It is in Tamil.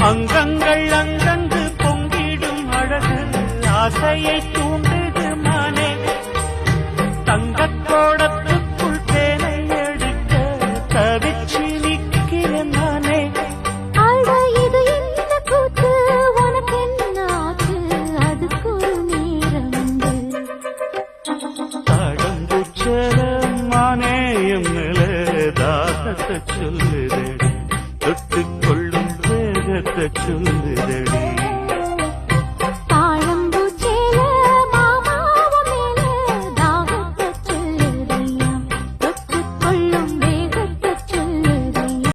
அங்கங்கள் அங்கங்கு பொங்கிடும் அழகு ஆசையை தூண்டுது மானே தங்கக்கோடத்துக்குள் தேனை எடுக்க தவிச்சு நிற்கிறேன் நானே இது என்ன கூத்து உனக்கு என்ன ஆச்சு அதுக்கு ஒரு நேரம் தாடம்பூச்சல மானேயம் மேல தாகத்தை சொல்லுதடி தொட்டுக்கொள்ளும் வேகத்தை சொல்லுதடி